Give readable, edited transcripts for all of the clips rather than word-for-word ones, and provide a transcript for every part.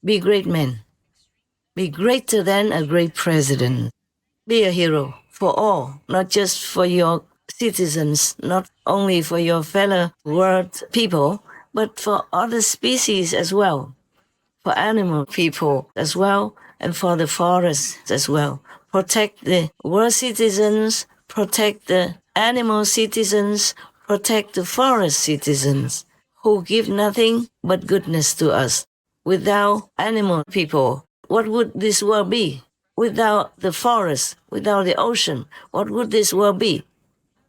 Be great men. Be greater than a great president. Be a hero for all, not just for your citizens, not only for your fellow world people, but for other species as well, for animal people as well, and for the forests as well. Protect the world citizens, protect the animal citizens, protect the forest citizens who give nothing but goodness to us. Without animal people, what would this world be? Without the forest, without the ocean, what would this world be?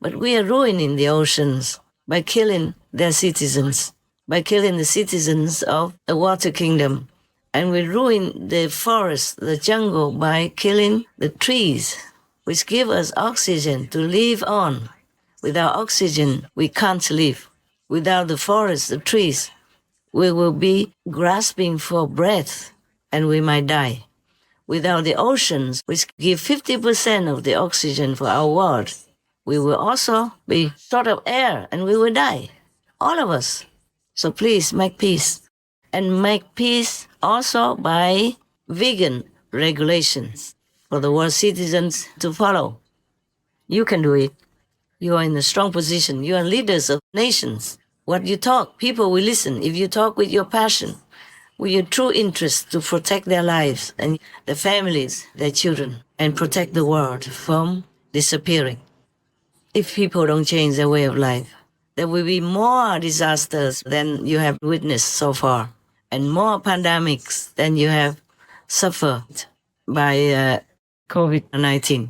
But we are ruining the oceans by killing their citizens, by killing the citizens of the water kingdom. And we ruin the forest, the jungle, by killing the trees, which give us oxygen to live on. Without oxygen, we can't live. Without the forest, the trees, we will be grasping for breath and we might die. Without the oceans, which give 50% of the oxygen for our world, we will also be short of air and we will die. All of us. So please make peace. And make peace also by vegan regulations for the world citizens to follow. You can do it. You are in a strong position. You are leaders of nations. What you talk, people will listen. If you talk with your passion, with your true interest to protect their lives and their families, their children, and protect the world from disappearing. If people don't change their way of life, there will be more disasters than you have witnessed so far, and more pandemics than you have suffered by COVID-19.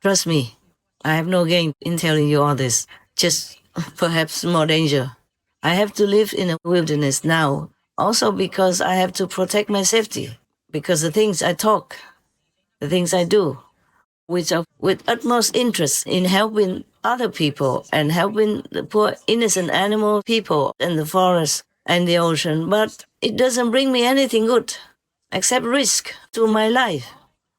Trust me, I have no gain in telling you all this, just perhaps more danger. I have to live in a wilderness now, also because I have to protect my safety, because the things I talk, the things I do, which are with utmost interest in helping other people and helping the poor innocent animal people in the forest and the ocean, but it doesn't bring me anything good except risk to my life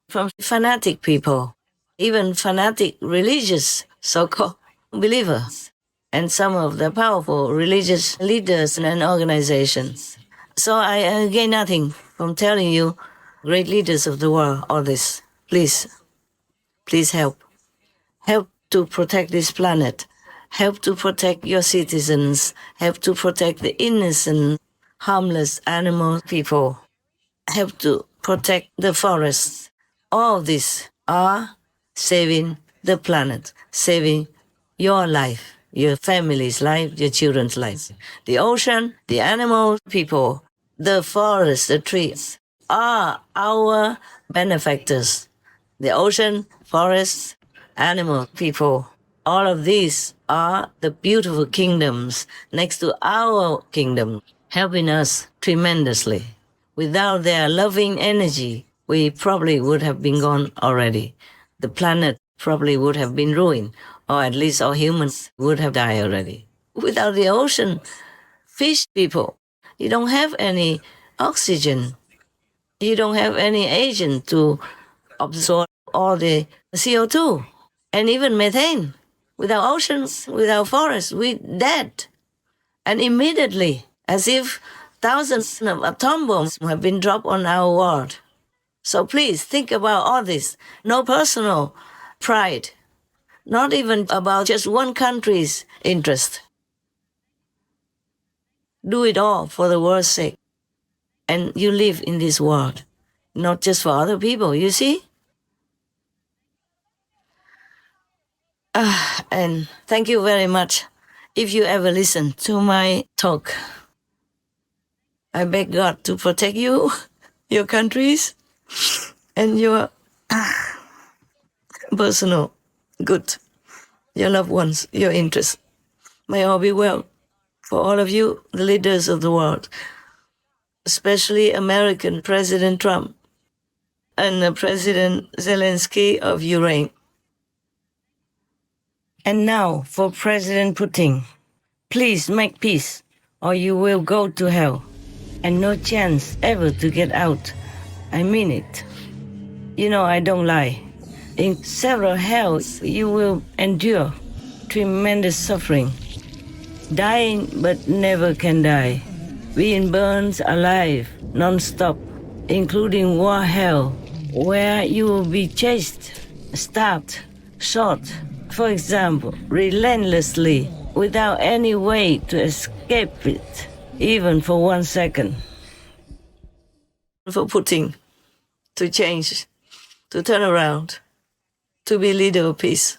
from fanatic people, even fanatic religious so-called believers, and some of the powerful religious leaders and organizations. So I gain nothing from telling you, great leaders of the world, all this. Please help. Help to protect this planet. Help to protect your citizens. Help to protect the innocent, harmless animal people. Help to protect the forests. All these are saving the planet, saving your life, your family's life, your children's life. The ocean, the animal people, the forest, the trees are our benefactors. The ocean, forests, animal people, all of these are the beautiful kingdoms next to our kingdom, helping us tremendously. Without their loving energy, we probably would have been gone already. The planet probably would have been ruined, or at least all humans would have died already. Without the ocean, fish people, you don't have any oxygen. You don't have any agent to absorb all the CO2 and even methane. Without oceans, without forests, we're dead. And immediately, as if thousands of atom bombs have been dropped on our world. So please think about all this. No personal pride, not even about just one country's interest. Do it all for the world's sake. And you live in this world, not just for other people, you see? And thank you very much. If you ever listen to my talk, I beg God to protect you, your countries, and your personal good, your loved ones, your interests. May all be well for all of you, the leaders of the world, especially American President Trump and President Zelensky of Ureign. And now for President Putin, please make peace or you will go to hell and no chance ever to get out. I mean it. You know I don't lie. In several hells you will endure tremendous suffering. Dying but never can die. Being burned alive non-stop including war hell, where you will be chased, stabbed, shot, for example, relentlessly, without any way to escape it, even for 1 second. For Putin to change, to turn around, to be leader of peace.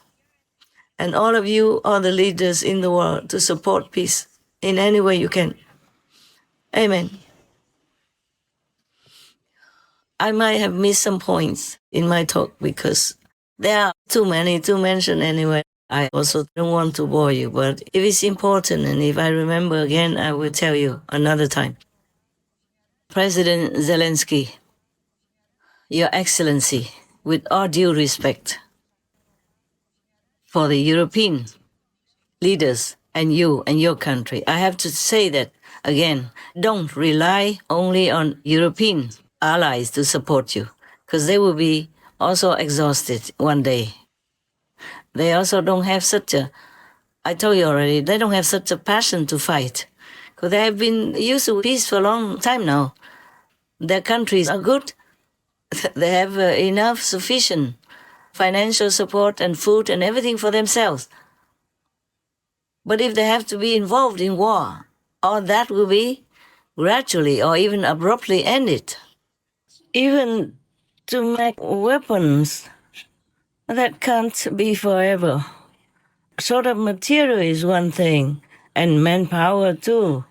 And all of you are the leaders in the world to support peace in any way you can. Amen. I might have missed some points in my talk because there are too many to mention anyway. I also don't want to bore you, but if it's important and if I remember again, I will tell you another time. President Zelensky, Your Excellency, with all due respect for the European leaders and you and your country, I have to say that again, don't rely only on European allies to support you, because they will be also exhausted one day. They also don't have such a, I told you already, they don't have such a passion to fight, because they have been used to peace for a long time now. Their countries are good. They have enough, sufficient financial support and food and everything for themselves. But if they have to be involved in war, all that will be gradually or even abruptly ended. Even to make weapons, that can't be forever. Sort of material is one thing, and manpower too.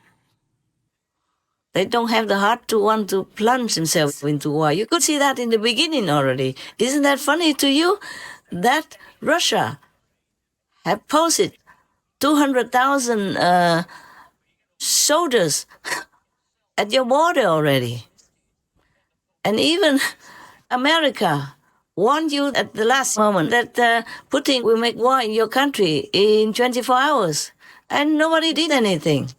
They don't have the heart to want to plunge themselves into war. You could see that in the beginning already. Isn't that funny to you? That Russia have posted 200,000 soldiers at your border already. And even America warned you at the last moment that Putin will make war in your country in 24 hours. And nobody did anything,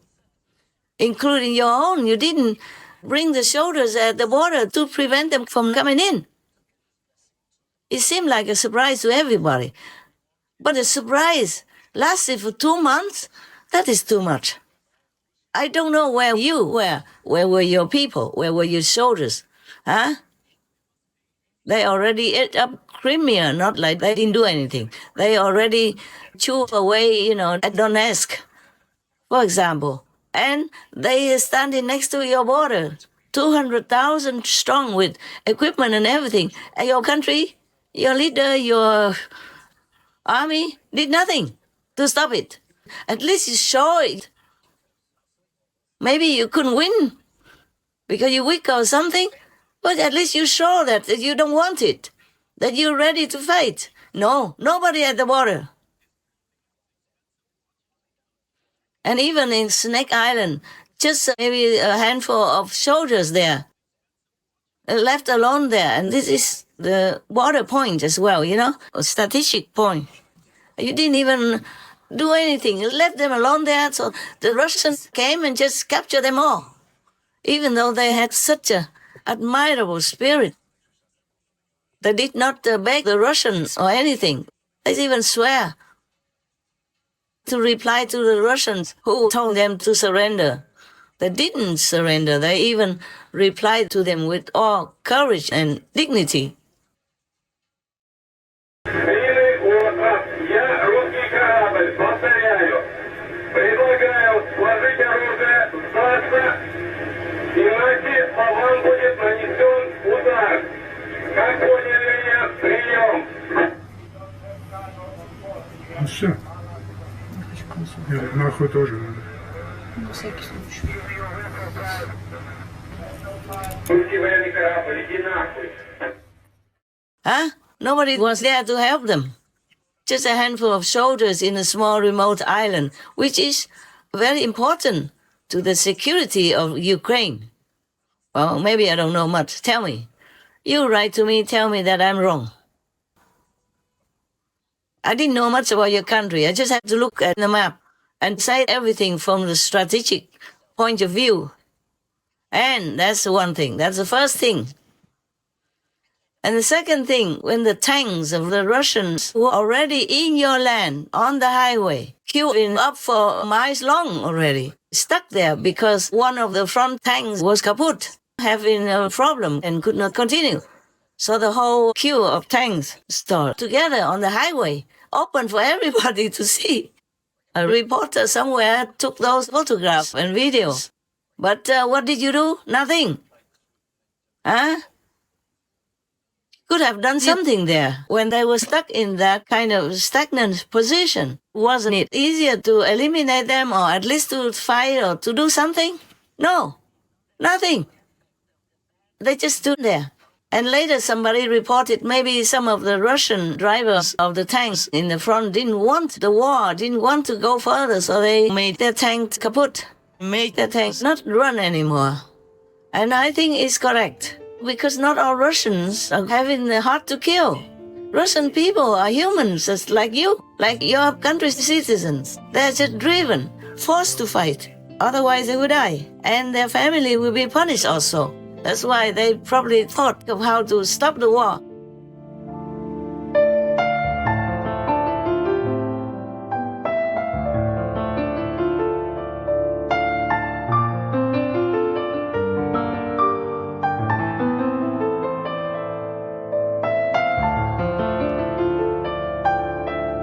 including your own. You didn't bring the soldiers at the border to prevent them from coming in. It seemed like a surprise to everybody. But the surprise lasted for 2 months. That is too much. I don't know where you were. Where were your people? Where were your soldiers? Huh? They already ate up Crimea, not like they didn't do anything. They already chewed away, at Donetsk, for example. And they are standing next to your border, 200,000 strong with equipment and everything. And your country, your leader, your army did nothing to stop it. At least you show it. Maybe you couldn't win because you're weak or something, but at least you show that you don't want it, that you're ready to fight. No, nobody at the border. And even in Snake Island, just maybe a handful of soldiers there, left alone there. And this is the border point as well, a strategic point. You didn't even do anything. You left them alone there, so the Russians came and just captured them all, even though they had such a admirable spirit. They did not beg the Russians or anything. They even swear to reply to the Russians who told them to surrender. They didn't surrender. They even replied to them with all courage and dignity. Ну все. Нахуй тоже надо. На всякий случай. Huh? Nobody was there to help them. Just a handful of soldiers in a small remote island, which is very important to the security of Ukraine. Well, maybe I don't know much. Tell me. You write to me, tell me that I'm wrong. I didn't know much about your country. I just had to look at the map and say everything from the strategic point of view. And that's one thing. That's the first thing. And the second thing, when the tanks of the Russians were already in your land, on the highway, queuing up for miles long already, stuck there because one of the front tanks was kaput. having a problem and could not continue. So the whole queue of tanks stood together on the highway, open for everybody to see. A reporter somewhere took those photographs and videos. But what did you do? Nothing. Huh? Could have done something there when they were stuck in that kind of stagnant position. Wasn't it easier to eliminate them or at least to fight or to do something? No, nothing. They just stood there. And later somebody reported maybe some of the Russian drivers of the tanks in the front didn't want the war, didn't want to go further, so they made their tanks kaput, made their tanks not run anymore. And I think it's correct, because not all Russians are having the heart to kill. Russian people are humans just like you, like your country's citizens. They're just driven, forced to fight. Otherwise they would die, and their family will be punished also. That's why they probably thought of how to stop the war.